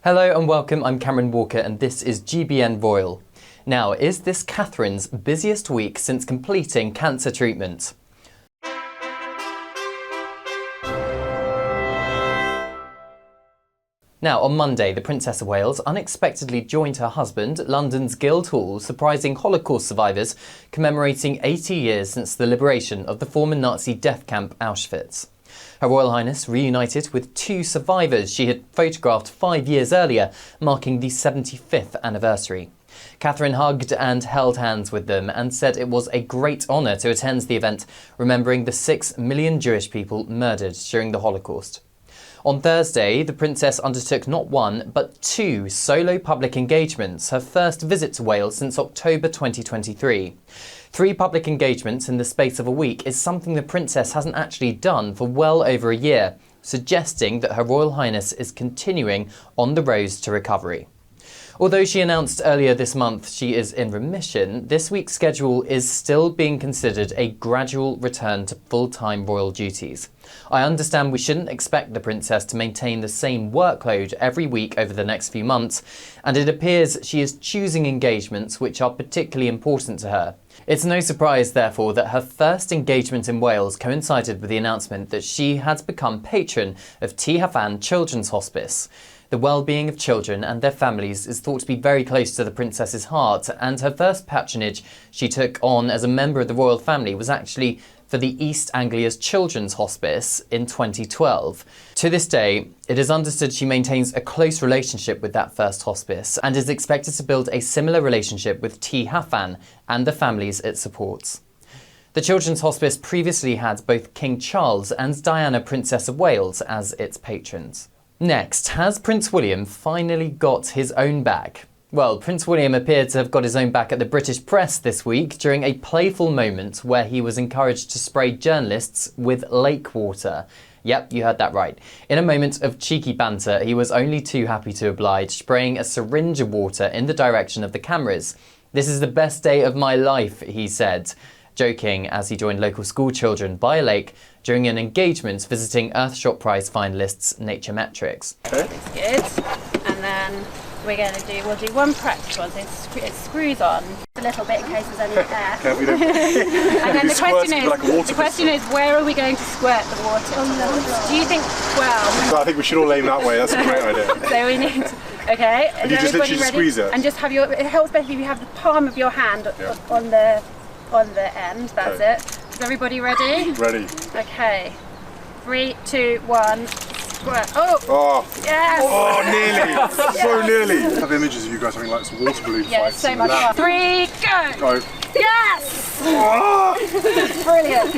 Hello and welcome, I'm Cameron Walker and this is GBN Royal. Now, is this Catherine's busiest week since completing cancer treatment? Now, on Monday, the Princess of Wales unexpectedly joined her husband at London's Guildhall, surprising Holocaust survivors, commemorating 80 years since the liberation of the former Nazi death camp Auschwitz. Her Royal Highness reunited with two survivors she had photographed 5 years earlier, marking the 75th anniversary. Catherine hugged and held hands with them and said it was a great honour to attend the event, remembering the 6 million Jewish people murdered during the Holocaust. On Thursday, the Princess undertook not one, but 2 solo public engagements, her first visit to Wales since October 2023. 3 public engagements in the space of a week is something the Princess hasn't actually done for well over a year, suggesting that Her Royal Highness is continuing on the road to recovery. Although she announced earlier this month she is in remission, this week's schedule is still being considered a gradual return to full-time royal duties. I understand we shouldn't expect the Princess to maintain the same workload every week over the next few months, and it appears she is choosing engagements which are particularly important to her. It's no surprise, therefore, that her first engagement in Wales coincided with the announcement that she has become patron of Tŷ Hafan Children's Hospice. The well-being of children and their families is thought to be very close to the Princess's heart, and her first patronage she took on as a member of the royal family was actually for the East Anglia's Children's Hospice in 2012. To this day, it is understood she maintains a close relationship with that first hospice and is expected to build a similar relationship with Tŷ Hafan and the families it supports. The Children's Hospice previously had both King Charles and Diana, Princess of Wales, as its patrons. Next, has Prince William finally got his own back? Well, Prince William appeared to have got his own back at the British press this week during a playful moment where he was encouraged to spray journalists with lake water. Yep, you heard that right. In a moment of cheeky banter, he was only too happy to oblige, spraying a syringe of water in the direction of the cameras. "This is the best day of my life," he said, joking as he joined local school children by a lake during an engagement visiting Earthshot Prize finalists Nature Metrics. It's good. And then we'll do one practical one, so it screws on a little bit in case there's any air. And then the question is, where are we going to squirt the water? Do you think, I think we should all aim that way, that's a great idea. So we need to, okay. And you just literally squeeze it? And just have it helps better if you have the palm of your hand on the end, that's it. Is everybody ready? Ready. Okay. 3, 2, 1. Squirt. Oh! Yes! Oh, nearly! So nearly! I have images of you guys having like some water balloon fights. So much fun. 3, go! Yes! Brilliant!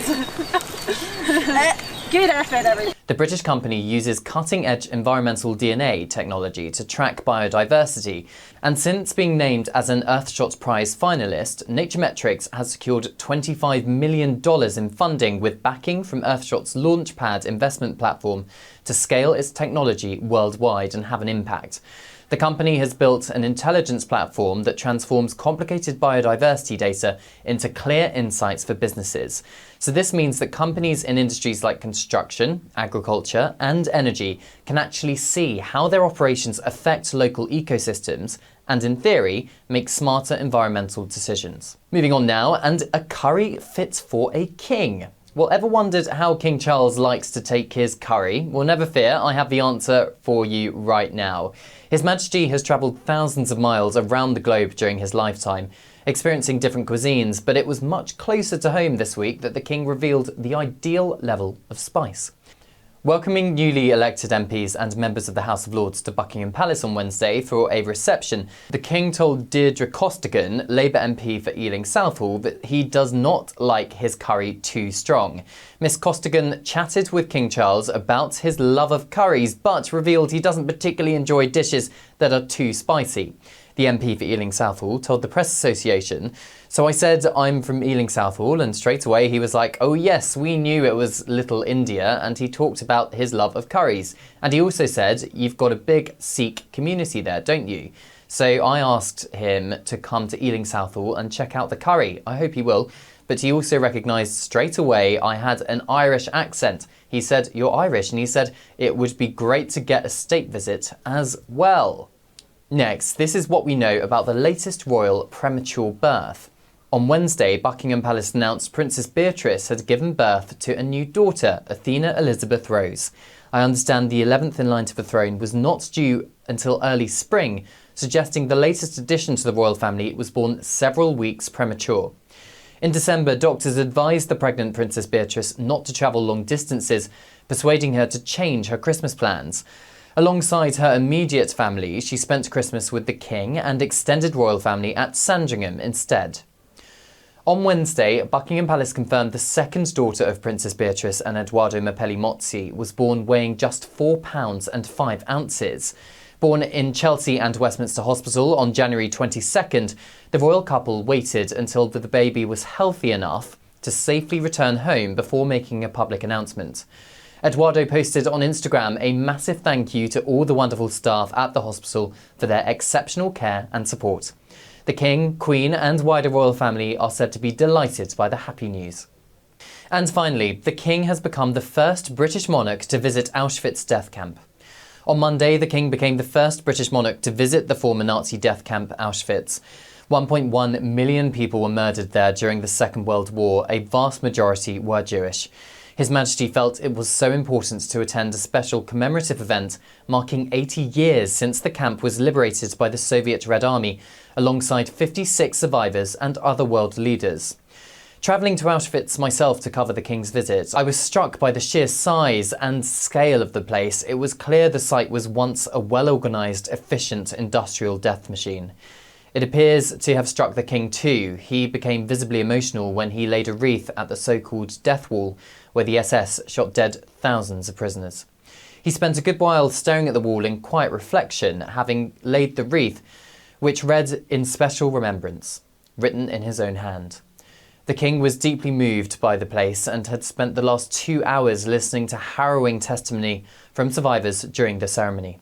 Good effort, everybody. The British company uses cutting-edge environmental DNA technology to track biodiversity, and since being named as an Earthshot Prize finalist, Nature Metrics has secured $25 million in funding with backing from Earthshot's Launchpad investment platform to scale its technology worldwide and have an impact. The company has built an intelligence platform that transforms complicated biodiversity data into clear insights for businesses. So this means that companies in industries like construction, agriculture, and energy can actually see how their operations affect local ecosystems and, in theory, make smarter environmental decisions. Moving on now, and a curry fit for a king. Well, ever wondered how King Charles likes to take his curry? Well, never fear, I have the answer for you right now. His Majesty has travelled thousands of miles around the globe during his lifetime, experiencing different cuisines, but it was much closer to home this week that the King revealed the ideal level of spice. Welcoming newly elected MPs and members of the House of Lords to Buckingham Palace on Wednesday for a reception, the King told Deirdre Costigan, Labour MP for Ealing Southall, that he does not like his curry too strong. Miss Costigan chatted with King Charles about his love of curries, but revealed he doesn't particularly enjoy dishes that are too spicy. The MP for Ealing Southall told the Press Association, "So I said I'm from Ealing Southall, and straight away he was like, oh yes, we knew it was Little India, and he talked about his love of curries. And he also said, you've got a big Sikh community there, don't you? So I asked him to come to Ealing Southall and check out the curry. I hope he will. but he also recognised straight away I had an Irish accent. He said, "You're Irish," and he said it would be great to get a state visit as well. Next, this is what we know about the latest royal premature birth. On Wednesday, Buckingham Palace announced Princess Beatrice had given birth to a new daughter, Athena Elizabeth Rose. I understand the 11th in line to the throne was not due until early spring, suggesting the latest addition to the royal family was born several weeks premature. In December, doctors advised the pregnant Princess Beatrice not to travel long distances, persuading her to change her Christmas plans. Alongside her immediate family, she spent Christmas with the King and extended royal family at Sandringham instead. On Wednesday, Buckingham Palace confirmed the second daughter of Princess Beatrice and Edoardo Mapelli-Mozzi was born weighing just 4 pounds and 5 ounces. Born in Chelsea and Westminster Hospital on January 22nd, the royal couple waited until the baby was healthy enough to safely return home before making a public announcement. Edoardo posted on Instagram a massive thank you to all the wonderful staff at the hospital for their exceptional care and support. The King, Queen and wider royal family are said to be delighted by the happy news. And finally, the King has become the first British monarch to visit Auschwitz death camp. On Monday, the King became the first British monarch to visit the former Nazi death camp Auschwitz. 1.1 million people were murdered there during the Second World War, a vast majority were Jewish. His Majesty felt it was so important to attend a special commemorative event marking 80 years since the camp was liberated by the Soviet Red Army, alongside 56 survivors and other world leaders. Travelling to Auschwitz myself to cover the King's visit, I was struck by the sheer size and scale of the place. It was clear the site was once a well-organised, efficient industrial death machine. It appears to have struck the King too. He became visibly emotional when he laid a wreath at the so-called death wall, where the SS shot dead thousands of prisoners. He spent a good while staring at the wall in quiet reflection, having laid the wreath, which read "In Special Remembrance," written in his own hand. The King was deeply moved by the place and had spent the last 2 hours listening to harrowing testimony from survivors during the ceremony.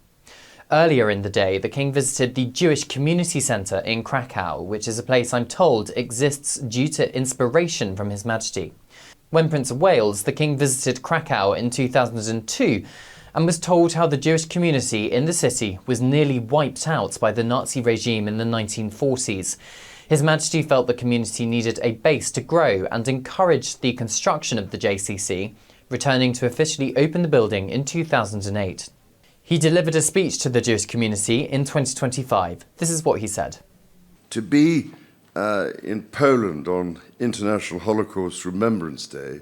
Earlier in the day, the King visited the Jewish Community Centre in Krakow, which is a place I'm told exists due to inspiration from His Majesty. When Prince of Wales, the King visited Krakow in 2002 and was told how the Jewish community in the city was nearly wiped out by the Nazi regime in the 1940s. His Majesty felt the community needed a base to grow and encouraged the construction of the JCC, returning to officially open the building in 2008. He delivered a speech to the Jewish community in 2025. This is what he said. To be in Poland on International Holocaust Remembrance Day,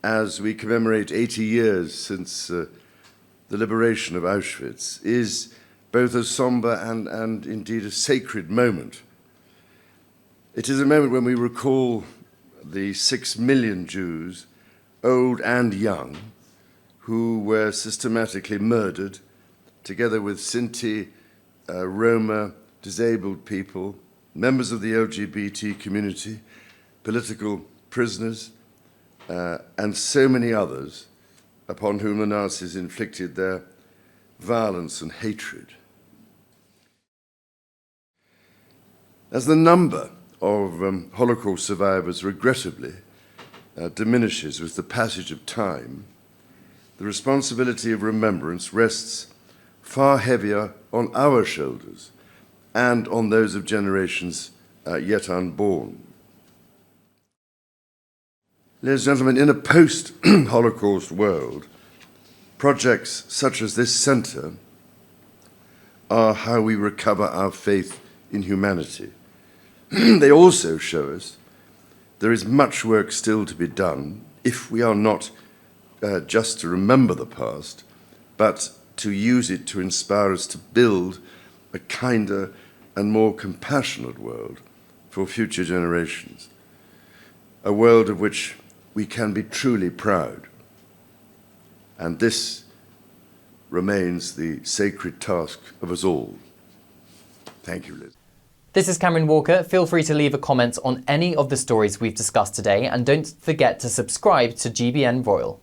as we commemorate 80 years since the liberation of Auschwitz, is both a somber and indeed a sacred moment. It is a moment when we recall the 6 million Jews, old and young, who were systematically murdered, together with Sinti, Roma, disabled people, members of the LGBT community, political prisoners, and so many others upon whom the Nazis inflicted their violence and hatred. As the number of Holocaust survivors regrettably diminishes with the passage of time, the responsibility of remembrance rests far heavier on our shoulders and on those of generations yet unborn. Ladies and gentlemen, in a post-Holocaust world, projects such as this centre are how we recover our faith in humanity. They also show us there is much work still to be done if we are not just to remember the past, but to use it to inspire us to build a kinder and more compassionate world for future generations, a world of which we can be truly proud. And this remains the sacred task of us all. Thank you, Liz. This is Cameron Walker. Feel free to leave a comment on any of the stories we've discussed today, and don't forget to subscribe to GBN Royal.